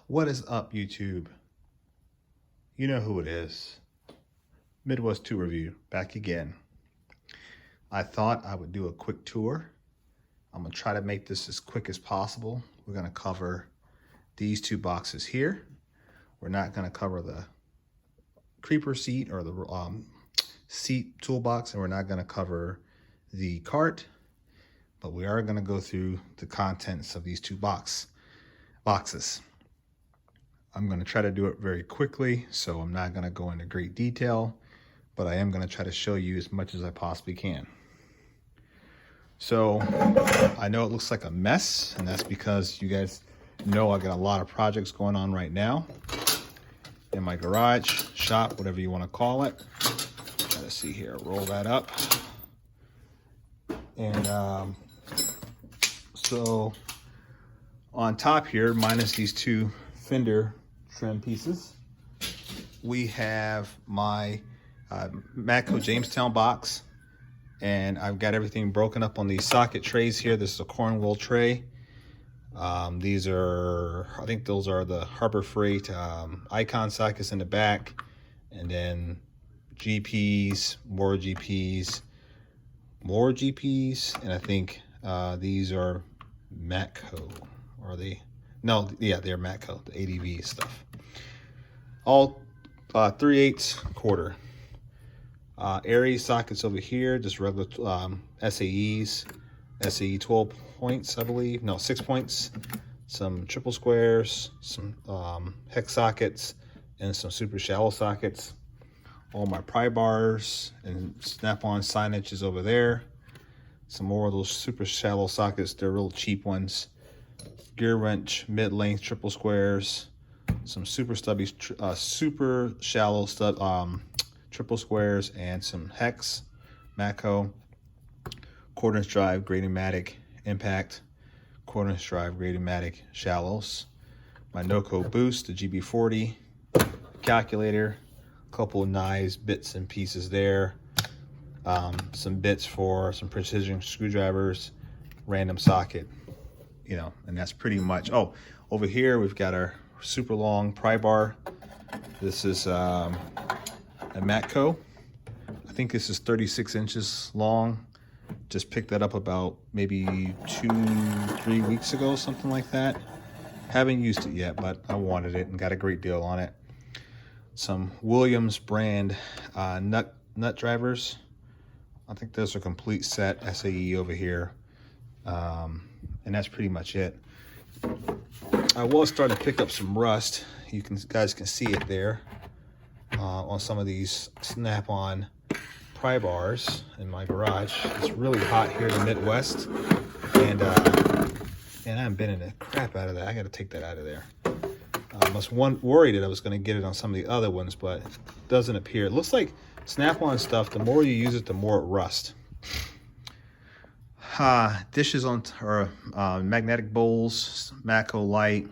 What is up, YouTube? You know who it is. Midwest 2 Review, back again. I thought I would do a quick tour. I'm going to try to make this as quick as possible. We're going to cover these two boxes here. We're not going to cover the creeper seat or the seat toolbox, and we're not going to cover the cart, but we are going to go through the contents of these two boxes. I'm going to try to do it very quickly, so I'm not going to go into great detail, but I am going to try to show you as much as I possibly can. So I know it looks like a mess, and that's because you guys know I got a lot of projects going on right now in my garage, shop, whatever you want to call it. Try to see here, roll that up. And so on top here, minus these two fender trim pieces, we have my Matco Jamestown box, and I've got everything broken up on these socket trays here. This is a Cornwall tray. These are, I think those are the Harbor Freight icon sockets in the back, and then GPs, more GPs, more GPs, and I think these are Matco. Are they? No, yeah, they're Matco, the ADV stuff. All 3/8 quarter. Aries sockets over here, just regular SAEs, SAE 12 points, I believe. No, 6 points. Some triple squares, some hex sockets, and some super shallow sockets. All my pry bars and snap-on signage is over there. Some more of those super shallow sockets, they're real cheap ones. Gear wrench, mid-length triple squares, some super stubby, super shallow triple squares, and some hex, Matco, quarter-inch drive, Grady-Matic impact, quarter-inch drive, Grady-Matic shallows. My Noco boost, the GB40, calculator, a couple of knives, bits and pieces there, some bits for some precision screwdrivers, random socket. You know, and that's pretty much. Oh, over here we've got our super long pry bar. This is a Matco. I think this is 36 inches long. Just picked that up about maybe 2-3 weeks ago, something like that. Haven't used it yet, but I wanted it and got a great deal on it. Some Williams brand nut drivers. I think those are complete set, SAE over here. And that's pretty much it. I was starting to pick up some rust. You guys can see it there on some of these snap-on pry bars in my garage. It's really hot here in the Midwest, and I'm bending the crap out of that. I got to take that out of there. I was worried that I was going to get it on some of the other ones, but it doesn't appear. It looks like snap-on stuff, the more you use it, the more it rusts. Dishes or magnetic bowls, Matco light,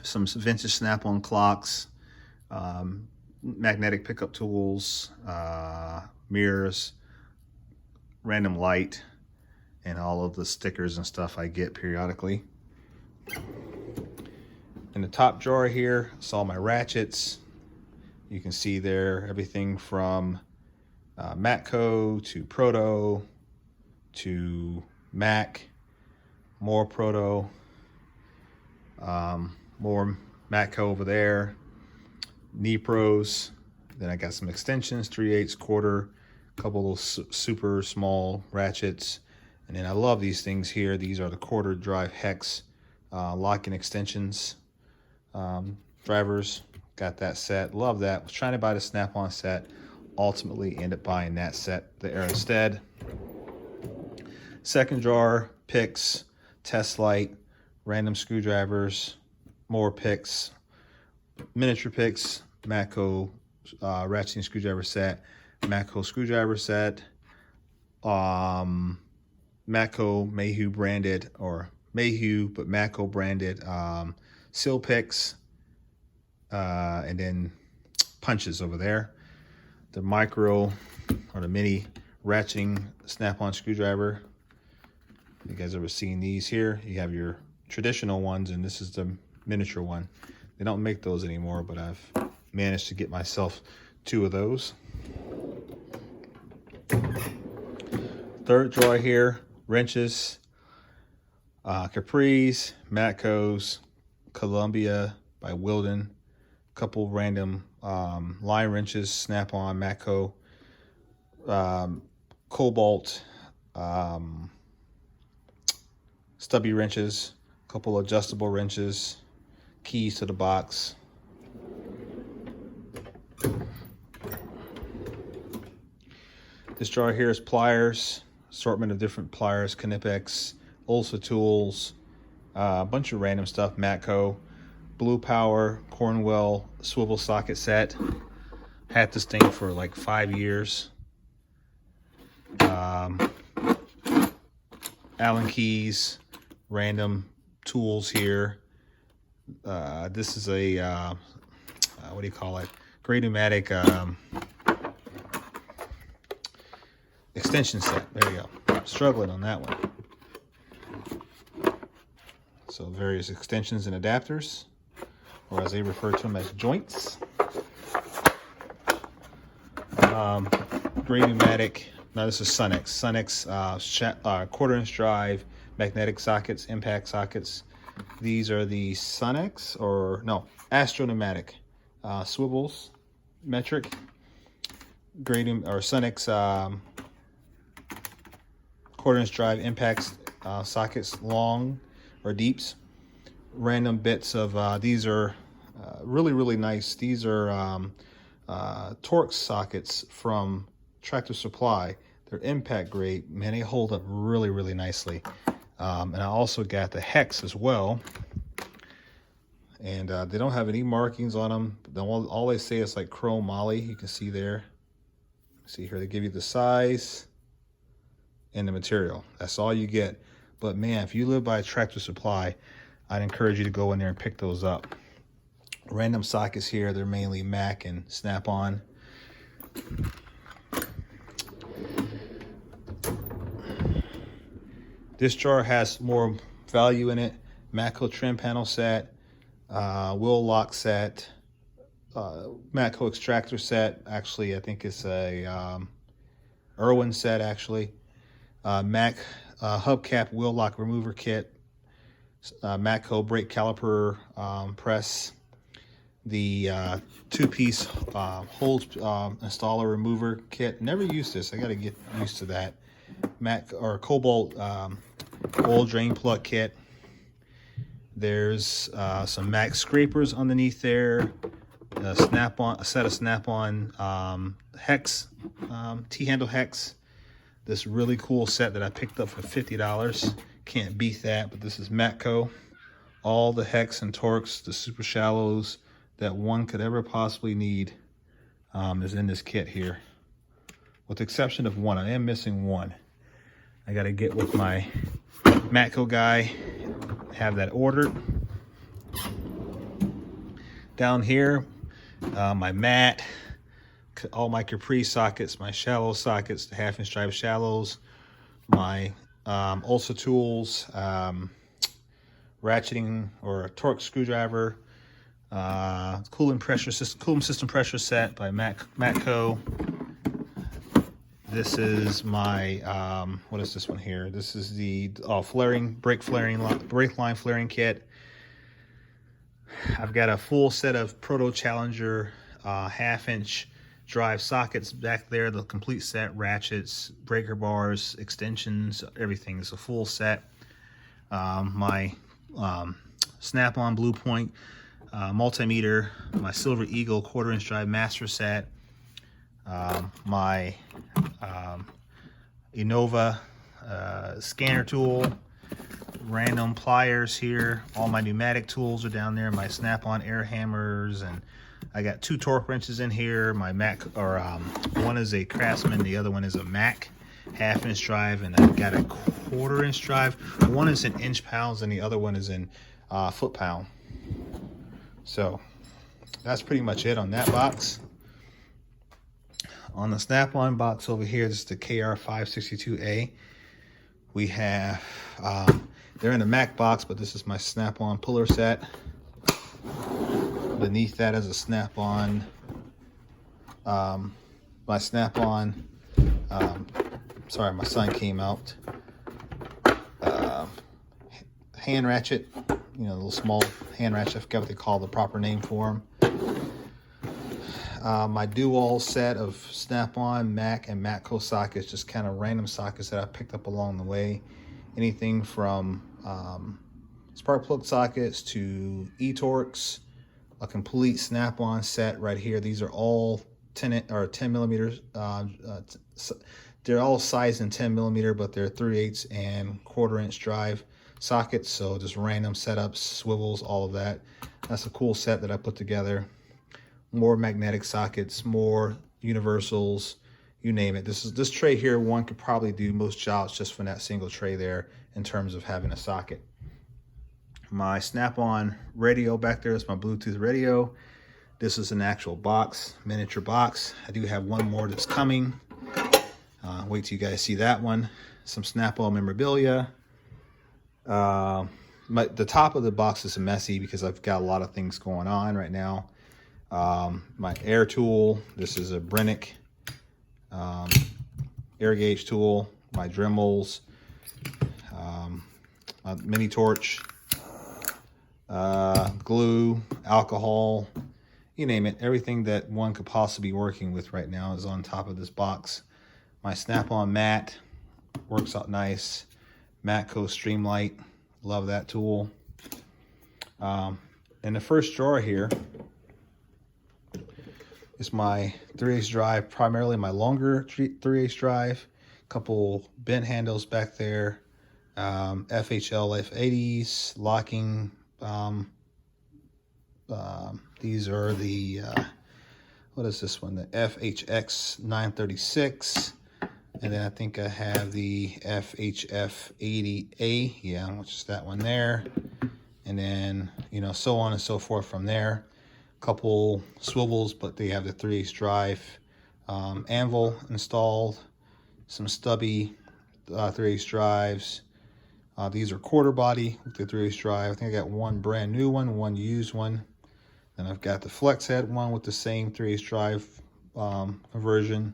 some vintage snap-on clocks, magnetic pickup tools, mirrors, random light, and all of the stickers and stuff I get periodically. In the top drawer here, I saw my ratchets. You can see there everything from Matco to Proto to Mac, more Proto, more Matco over there, knee pros. Then I got some extensions, 3/8 quarter, a couple of super small ratchets, and then I love these things here. These are the quarter drive hex locking extensions drivers. Got that set, love that. Was trying to buy the snap-on set, ultimately ended up buying that set there instead. Second drawer, picks, test light, random screwdrivers, more picks, miniature picks, Matco ratcheting screwdriver set, Matco screwdriver set, Matco Mayhew branded, or Mayhew but Matco branded seal picks, and then punches over there. The micro or the mini ratcheting snap-on screwdriver. You guys ever seen these here? You have your traditional ones, and this is the miniature one. They don't make those anymore, but I've managed to get myself 2 of those. Third drawer here, wrenches, Capris, Matcos, Columbia by Wilden, couple random line wrenches, Snap-on, Matco, Cobalt, stubby wrenches, couple adjustable wrenches, keys to the box. This drawer here is pliers, assortment of different pliers, Knipex, Ulsa tools, a bunch of random stuff, Matco, Blue Power, Cornwell swivel socket set. Had this thing for like 5 years. Allen keys, random tools here. This is a what do you call it? Great pneumatic extension set. There you go. Struggling on that one. So various extensions and adapters, or as they refer to them as joints. Great pneumatic. Now this is Sunex. Sunex 1/4" drive, magnetic sockets, impact sockets. These are the Sunex, or no, Astro pneumatic swivels, metric. Great or Sunex 1/4" drive impacts sockets, long or deeps. Random bits of these are really nice. These are Torx sockets from Tractor Supply. They're impact grade. Man, they hold up really nicely. And I also got the hex as well. And they don't have any markings on them. All they say is like chrome moly. You can see there. See here, they give you the size and the material. That's all you get. But man, if you live by a Tractor Supply, I'd encourage you to go in there and pick those up. Random sockets here. They're mainly Mac and Snap-on. This drawer has more value in it. Matco trim panel set, wheel lock set, Matco extractor set. Actually, I think it's a Irwin set actually. Mac hubcap wheel lock remover kit. Matco brake caliper press. The 2-piece hose installer remover kit. Never used this. I got to get used to that. Mac or Cobalt oil drain plug kit. There's some Mac scrapers underneath there. A set of Snap-on hex, T-handle hex. This really cool set that I picked up for $50. Can't beat that. But this is Matco. All the hex and Torx, the super shallows that one could ever possibly need is in this kit here. With the exception of one. I am missing one. I got to get with my Matco guy, have that ordered. Down here, my mat, all my Capri sockets, my shallow sockets, the 1/2" drive shallows, my Ulsa tools, ratcheting or a Torx screwdriver, cooling system pressure set by Matco. This is my what is this one here? This is the brake line flaring kit. I've got a full set of Proto Challenger 1/2" drive sockets back there. The complete set, ratchets, breaker bars, extensions, everything. It's a full set. My Snap-on Blue Point multimeter, my Silver Eagle 1/4" drive master set. My Innova scanner tool, random pliers here. All my pneumatic tools are down there. My Snap-on air hammers, and I got 2 torque wrenches in here. My Mac, or one is a Craftsman, the other one is a Mac 1/2" drive, and I've got a 1/4" drive. One is in inch pounds, and the other one is in foot pound. So that's pretty much it on that box. On the Snap-on box over here, this is the KR562A. We have, they're in the Mac box, but this is my Snap-on puller set. Beneath that is a snap-on. My snap-on. Sorry, my son came out. Hand ratchet. You know, the little small hand ratchet. I forget what they call the proper name for them. My dual set of snap-on, Mac, and Matco sockets, just kind of random sockets that I picked up along the way. Anything from spark plug sockets to e-Torx, a complete snap-on set right here. These are all 10 millimeters. They're all sized in 10 millimeter, but they're 3/8 and 1/4 inch drive sockets. So just random setups, swivels, all of that. That's a cool set that I put together. More magnetic sockets, more universals, you name it. This tray here, one could probably do most jobs just from that single tray there in terms of having a socket. My snap-on radio back there is my Bluetooth radio. This is an actual box, miniature box. I do have one more that's coming. Wait till you guys see that one. Some snap-on memorabilia. The top of the box is messy because I've got a lot of things going on right now. My air tool, this is a Brennick air gauge tool, my Dremels, my mini torch, glue, alcohol, you name it. Everything that one could possibly be working with right now is on top of this box. My snap-on mat works out nice. Matco Streamlight, love that tool. In the first drawer here is my 3/8 drive, primarily my longer 3/8 drive. Couple bent handles back there. FHL F80s, locking. These are the, what is this one? The FHX 936. And then I think I have the FHF 80A, yeah, which is that one there. And then, you know, so on and so forth from there. Couple swivels, but they have the 3/8 drive. Anvil installed. Some stubby 3/8 drives. These are quarter body with the 3/8 drive. I think I got one brand new one used one. Then I've got the flex head one with the same 3/8 drive conversion.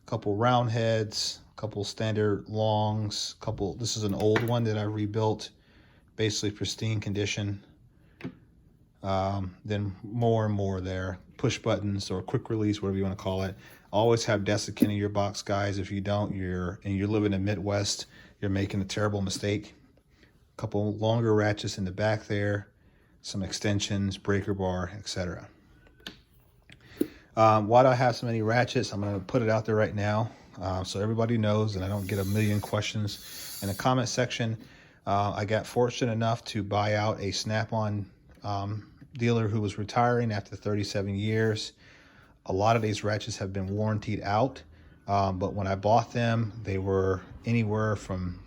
Couple round heads, couple standard longs, this is an old one that I rebuilt, basically pristine condition. Then more and more there, push buttons or quick release, whatever you want to call it. Always have desiccant in your box, guys. If you don't, you're living in the Midwest, you're making a terrible mistake. Couple longer ratchets in the back there, some extensions, breaker bar, etc. Why do I have so many ratchets? I'm going to put it out there right now so everybody knows and I don't get a million questions in the comment section. I got fortunate enough to buy out a snap-on dealer who was retiring after 37 years. A lot of these ratchets have been warrantied out, but when I bought them, they were anywhere from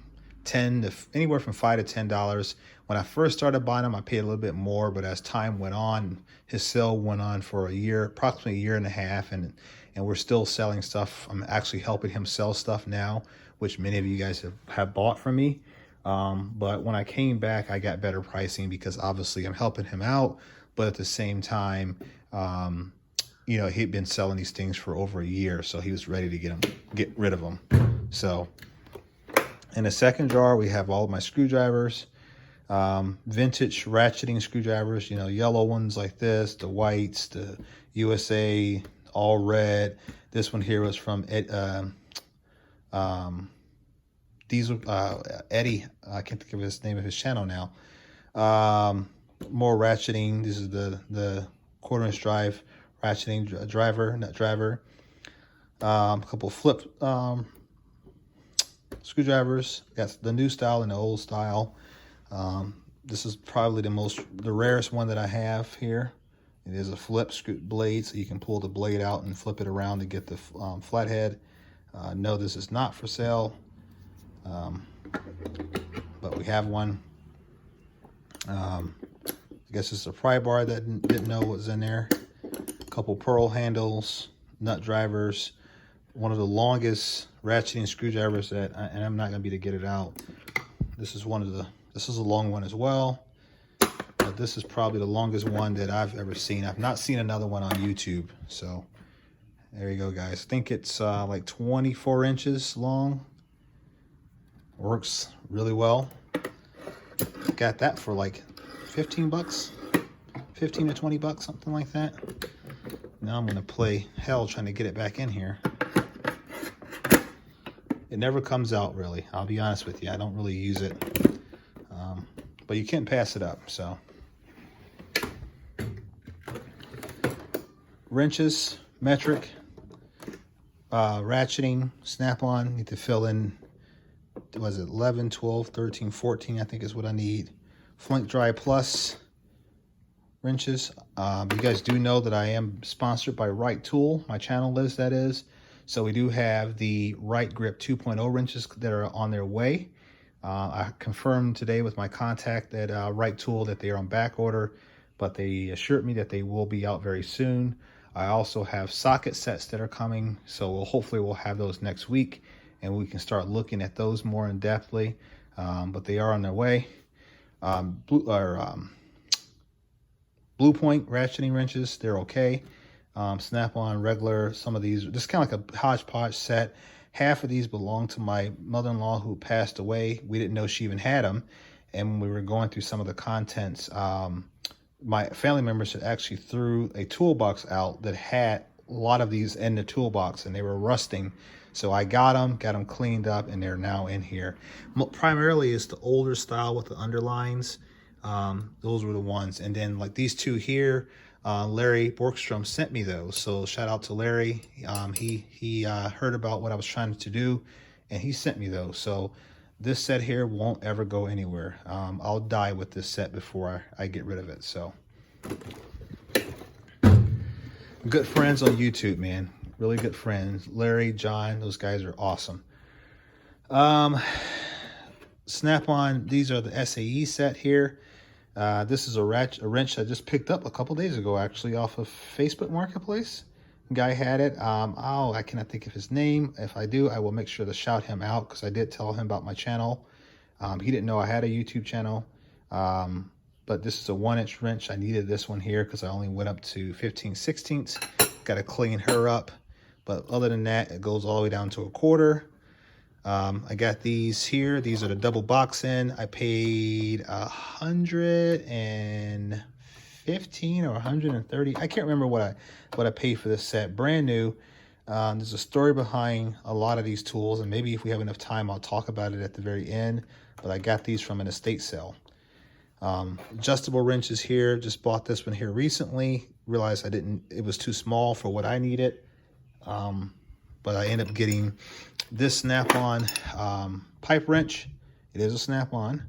$5 to $10. When I first started buying them, I paid a little bit more, but as time went on, his sale went on for a year, approximately a year and a half, and we're still selling stuff. I'm actually helping him sell stuff now, which many of you guys have bought from me. But when I came back, I got better pricing because obviously I'm helping him out, but at the same time, you know, he'd been selling these things for over a year, so he was ready to get rid of them. So in the second drawer, we have all of my screwdrivers, vintage ratcheting screwdrivers, you know, yellow ones like this, the whites, the USA, all red. This one here was from Diesel, Eddie, I can't think of his name of his channel now. More ratcheting. This is the 1/4 inch drive ratcheting driver, nut driver. A couple flip screwdrivers. Got the new style and the old style. This is probably the rarest one that I have here. It is a flip blade, so you can pull the blade out and flip it around to get the flathead. No, this is not for sale, but we have one. I guess it's a pry bar that didn't know what was in there. A couple pearl handles, nut drivers. One of the longest ratcheting screwdrivers and I'm not gonna be able to get it out. This is a long one as well. but this is probably the longest one that I've ever seen. I've not seen another one on YouTube. So there you go, guys. I think it's like 24 inches long. Works really well. Got that for like 15 bucks, 15 to 20 bucks, something like that. Now I'm gonna play hell trying to get it back in here. It never comes out, really. I'll be honest with you. I don't really use it. But you can't pass it up, so. Wrenches, metric, ratcheting, snap-on. Need to fill in, was it 11, 12, 13, 14, I think is what I need. Flink Dry Plus wrenches. You guys do know that I am sponsored by Right Tool. My channel is, that is. So we do have the Right Grip 2.0 wrenches that are on their way. I confirmed today with my contact at Right Tool that they are on back order, but they assured me that they will be out very soon. I also have socket sets that are coming, so hopefully we'll have those next week, and we can start looking at those more in depthly. But they are on their way. Blue Point ratcheting wrenches, they're okay. Snap-on, regular, some of these, just kind of like a hodgepodge set. Half of these belong to my mother-in-law who passed away. We didn't know she even had them. And when we were going through some of the contents, my family members had actually threw a toolbox out that had a lot of these in the toolbox, and they were rusting. So I got them cleaned up, and they're now in here. Primarily it's the older style with the underlines. Those were the ones. And then like these two here, Larry Borkstrom sent me those, so shout out to Larry. He heard about what I was trying to do, and he sent me those. So this set here won't ever go anywhere. I'll die with this set before I get rid of it. So good friends on YouTube, man, really good friends. Larry, John, those guys are awesome. Snap-on, these are the SAE set here. This is a wrench I just picked up a couple days ago, actually, off of Facebook Marketplace. Guy had it. I cannot think of his name. If I do, I will make sure to shout him out, because I did tell him about my channel. He didn't know I had a YouTube channel. But this is a 1-inch wrench. I needed this one here because I only went up to 15/16. Got to clean her up. But other than that, it goes all the way down to a 1/4. I got these here. These are the double box in. I paid $115 or $130. I can't remember what I paid for this set. Brand new. There's a story behind a lot of these tools, and maybe if we have enough time, I'll talk about it at the very end. But I got these from an estate sale. Adjustable wrenches here. Just bought this one here recently. Realized it was too small for what I needed. But I ended up getting this snap-on pipe wrench. It is a snap-on,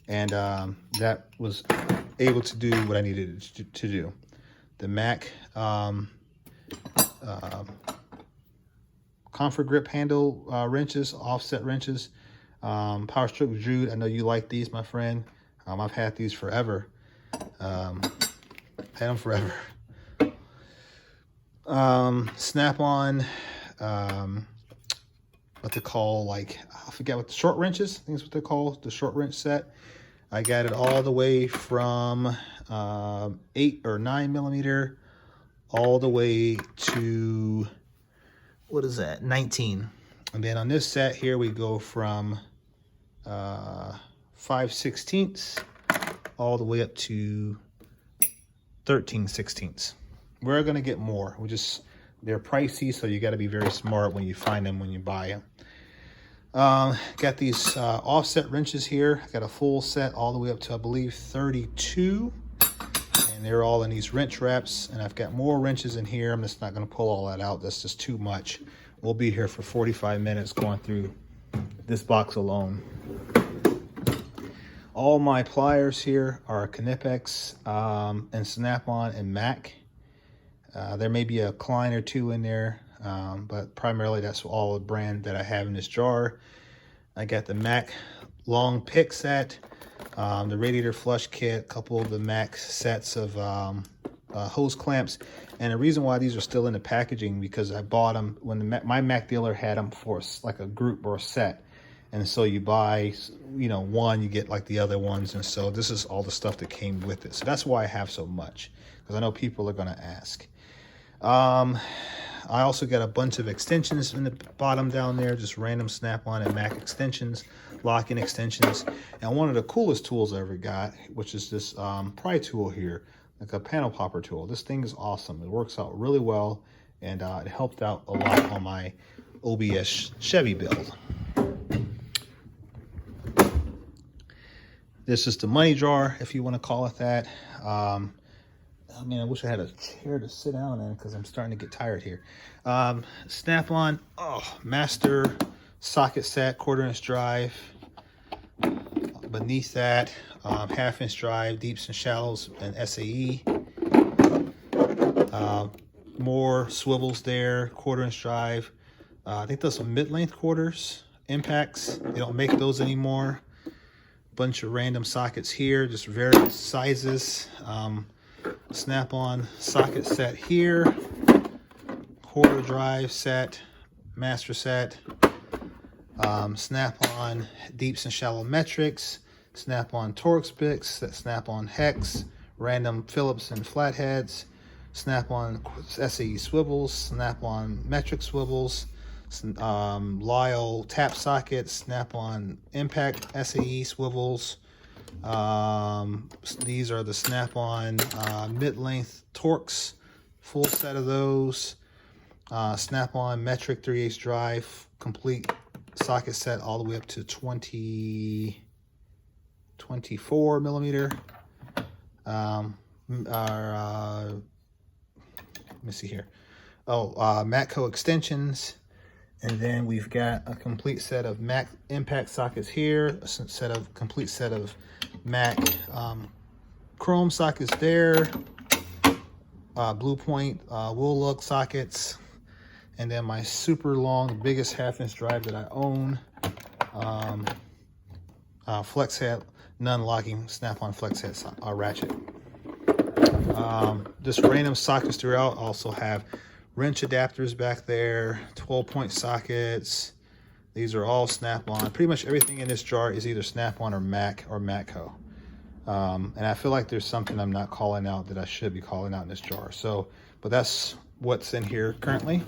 and that was able to do what I needed to do. The Mac comfort grip handle wrenches, offset wrenches, Power Stroke Jude. I know you like these, my friend. I've had these forever. Had them forever. Snap-on. What they call, like, I forget what the short wrenches, I think is what they call the short wrench set. I got it all the way from 8 or 9 millimeter all the way to, what is that, 19. And then on this set here we go from 5/16 all the way up to 13/16. We're gonna get more. They're pricey, so you got to be very smart when you find them, when you buy them. Got these offset wrenches here. Got a full set all the way up to, I believe, 32. And they're all in these wrench wraps. And I've got more wrenches in here. I'm just not going to pull all that out. That's just too much. We'll be here for 45 minutes going through this box alone. All my pliers here are Knipex and Snap-on and Mac. There may be a Klein or two in there, but primarily that's all the brand that I have in this jar. I got the Mac long pick set, the radiator flush kit, a couple of the Mac sets of hose clamps. And the reason why these are still in the packaging, because I bought them when my Mac dealer had them for like a group or a set. And so you buy, you know, one, you get like the other ones. And so this is all the stuff that came with it. So that's why I have so much, because I know people are going to ask. I also got a bunch of extensions in the bottom down there, just random Snap-on and Mac extensions, locking extensions. And one of the coolest tools I ever got, which is this pry tool here, like a panel popper tool. This thing is awesome. It works out really well, and it helped out a lot on my OBS Chevy build. This is the money jar, if you want to call it that. I mean, I wish I had a chair to sit down in because I'm starting to get tired here. Snap-on, master socket set, 1/4-inch drive. Beneath that, 1/2-inch drive, deeps and shallows, and SAE. More swivels there, 1/4-inch drive. I think those are mid-length quarters, impacts. They don't make those anymore. Bunch of random sockets here, just various sizes. Snap-on socket set here, 1/4 drive set, master set, Snap-on deeps and shallow metrics, Snap-on Torx bits, Snap-on hex, random Phillips and flatheads, Snap-on SAE swivels, Snap-on metric swivels, Lyle tap sockets, Snap-on impact SAE swivels. These are the Snap-on mid-length Torx, full set of those. Snap-on metric 3/8 drive, complete socket set all the way up to 24 millimeter. Let me see here. Matco extensions. And then we've got a complete set of Mac impact sockets here, a complete set of Mac chrome sockets there, Blue Point wool lug sockets, and then my super long, biggest 1/2-inch drive that I own, flex head, non-locking Snap-on flex head ratchet. Just random sockets throughout. Also have wrench adapters back there, 12-point sockets. These are all Snap-on. Pretty much everything in this jar is either Snap-on or Mac or Matco. And I feel like there's something I'm not calling out that I should be calling out in this jar. So, but that's what's in here currently.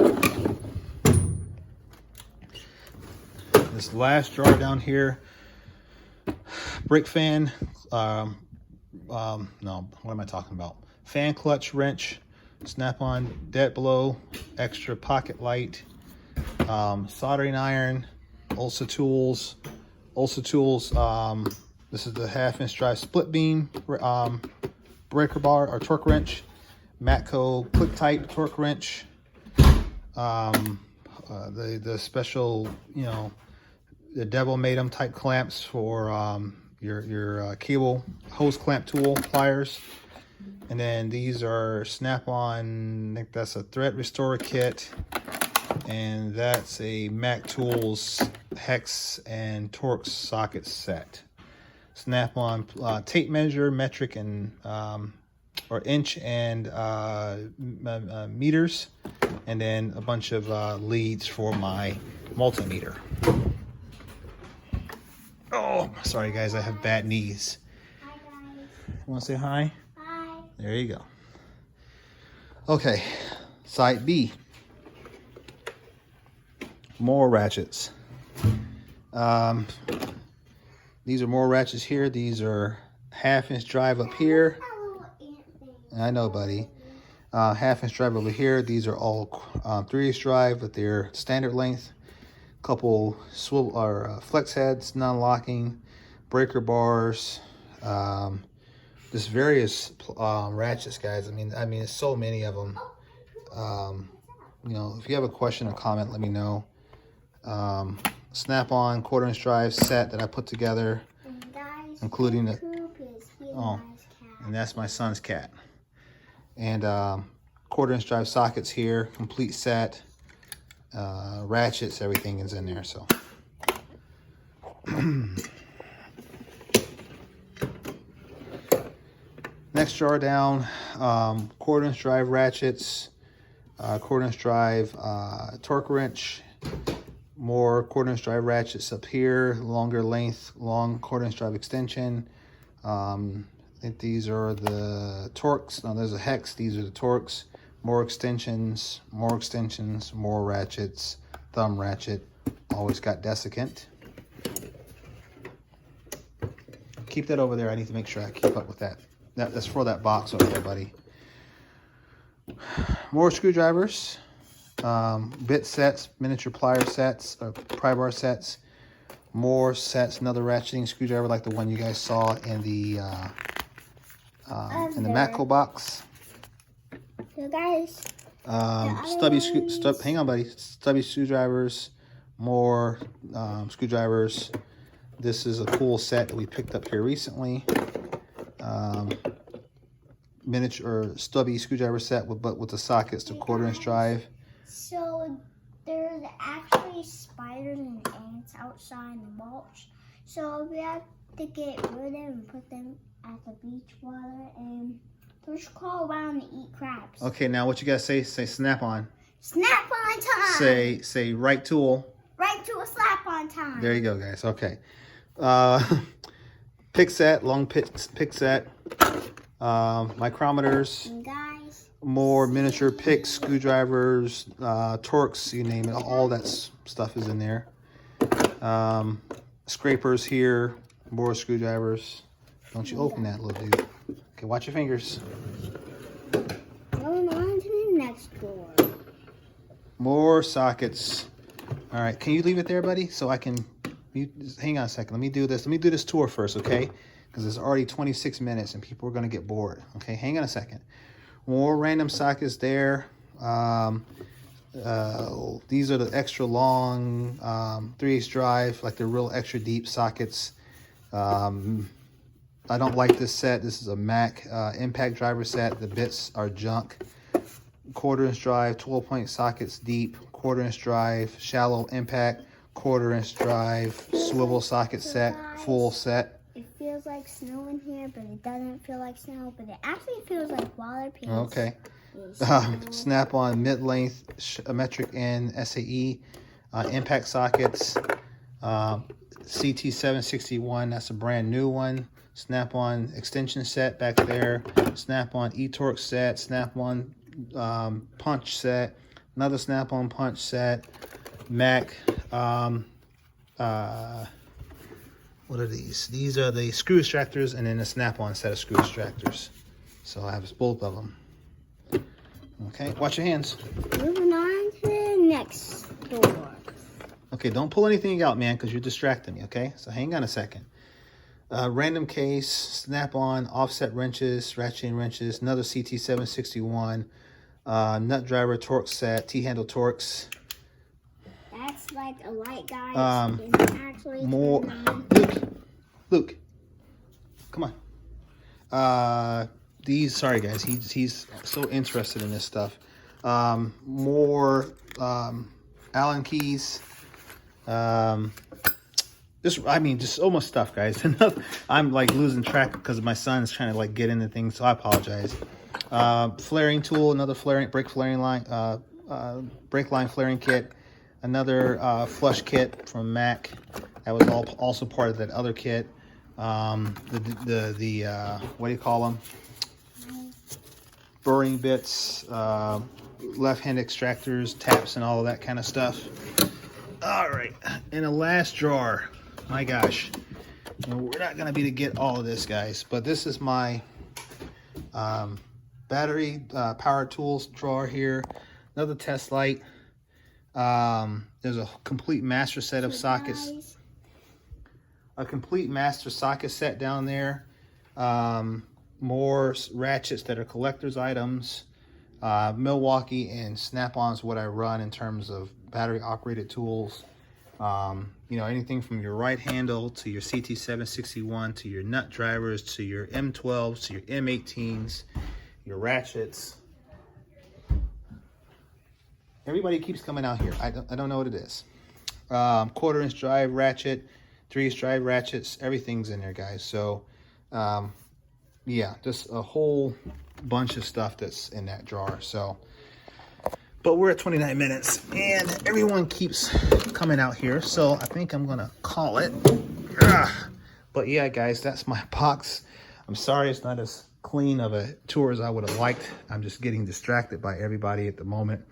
This last jar down here, brake fan. No, what am I talking about? Fan clutch wrench. Snap-on dead blow, extra pocket light, soldering iron, Ulsa tools. This is the 1/2-inch drive split beam breaker bar or torque wrench, Matco quick tight torque wrench, the special, you know, the devil made them type clamps for your cable hose clamp tool, pliers. And then these are Snap-on, I think that's a thread restorer kit. And that's a Mac Tools hex and Torx socket set. Snap-on tape measure, metric and or inch and meters. And then a bunch of leads for my multimeter. Oh, sorry guys, I have bad knees. Hi guys. Want to say hi? There you go. Okay, side B. More ratchets. These are more ratchets here. These are 1/2-inch drive up here. I know, buddy. 1/2-inch drive over here. These are all 3/8 drive, but they're standard length. Couple swivel or flex heads, non-locking, breaker bars. Just various ratchets, guys. I mean, there's so many of them. You know, if you have a question or comment, let me know. Snap-on 1/4-inch drive set that I put together, including the and that's my son's cat. And 1/4-inch drive sockets here, complete set, ratchets, everything is in there. So. Next jar down, 1/4-inch drive ratchets, 1/4-inch drive torque wrench, More 1/4" drive ratchets up here, longer length, long 1/4" drive extension. I think these are the Torx. No, there's a hex. These are the Torx. More extensions, more ratchets, thumb ratchet. Always got desiccant. Keep that over there. I need to make sure I keep up with that. That's for that box over there, buddy. More screwdrivers, bit sets, miniature plier sets, or pry bar sets. More sets, another ratcheting screwdriver like the one you guys saw in the Matco box. So guys, hang on, buddy. Stubby screwdrivers, more screwdrivers. This is a cool set that we picked up here recently. Miniature or stubby screwdriver set with the sockets to 1/4" drive. So there's actually spiders and ants outside in the mulch. So we have to get rid of them and put them at the beach water, and they'll just crawl around and eat crabs. Okay, now what you gotta say? Say snap on. Snap on time. Say right tool. Right to a slap on time. There you go, guys. Okay. Pick set, long pick set. Micrometers. And guys, More miniature picks, screwdrivers, Torx, you name it. All that stuff is in there. Scrapers here. More screwdrivers. Don't you open that, little dude. Okay, watch your fingers. going on to the next door. More sockets. All right, can you leave it there, buddy? So I can, hang on a second. Let me do this tour first, okay? Because it's already 26 minutes and people are gonna get bored. Okay, hang on a second. More random sockets there. These are the extra long 3/8 drive, like the real extra deep sockets. I don't like this set. This is a Mac impact driver set. The bits are junk. 1/4" drive, 12-point sockets deep, 1/4" drive, shallow impact, 1/4" drive, swivel socket set, full set. It feels like snow in here, but it doesn't feel like snow, but it actually feels like water pants. Okay. Snap-on mid-length metric N SAE impact sockets. CT761, that's a brand new one. Snap-on extension set back there. Snap-on eTorque set. Snap-on punch set. Another snap-on punch set. Mac. What are these? These are the screw extractors, and then a snap-on set of screw extractors. So I have both of them. Okay, watch your hands. Moving on to the next door. Okay, don't pull anything out, man, because you're distracting me, okay? So hang on a second. Random case, snap-on, offset wrenches, ratcheting wrenches, another CT761, nut driver Torx set, T-handle Torx. That's like a light, guys. Actually More. Luke, come on. Sorry guys, he's so interested in this stuff. More Allen keys. Just so much stuff, guys. I'm like losing track because my son's trying to like get into things, so I apologize. Flaring tool, another brake line flaring kit, another flush kit from Mac. That was also part of that other kit. The what do you call them? Burring bits, left-hand extractors, taps, and all of that kind of stuff. All right, in the last drawer, my gosh, we're not gonna be to get all of this, guys, but this is my battery power tools drawer here. Another test light. There's a complete master set of sockets. A complete master socket set down there. More ratchets that are collector's items. Milwaukee and Snap-on's what I run in terms of battery operated tools. Anything from your right handle to your CT761 to your nut drivers to your M12s to your M18s, your ratchets. Everybody keeps coming out here. I don't know what it is. 1/4" drive ratchet, 3/8 drive ratchets, everything's in there, guys. So yeah, just a whole bunch of stuff that's in that drawer. So But we're at 29 minutes and everyone keeps coming out here. So I think I'm gonna call it. But yeah, guys, that's my box. I'm sorry it's not as clean of a tour as I would have liked. I'm just getting distracted by everybody at the moment.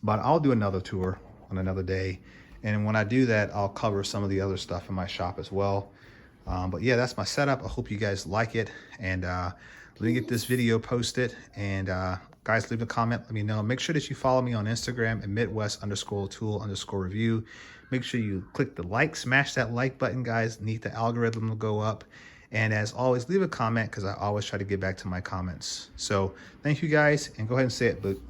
But I'll do another tour on another day. And when I do that, I'll cover some of the other stuff in my shop as well. But yeah, that's my setup. I hope you guys like it. And let me get this video posted. And guys, leave a comment. Let me know. Make sure that you follow me on Instagram at Midwest_tool_review. Make sure you click the like, smash that like button, guys. Need the algorithm to go up. And as always, leave a comment because I always try to get back to my comments. So thank you guys. And go ahead and say it, Luke.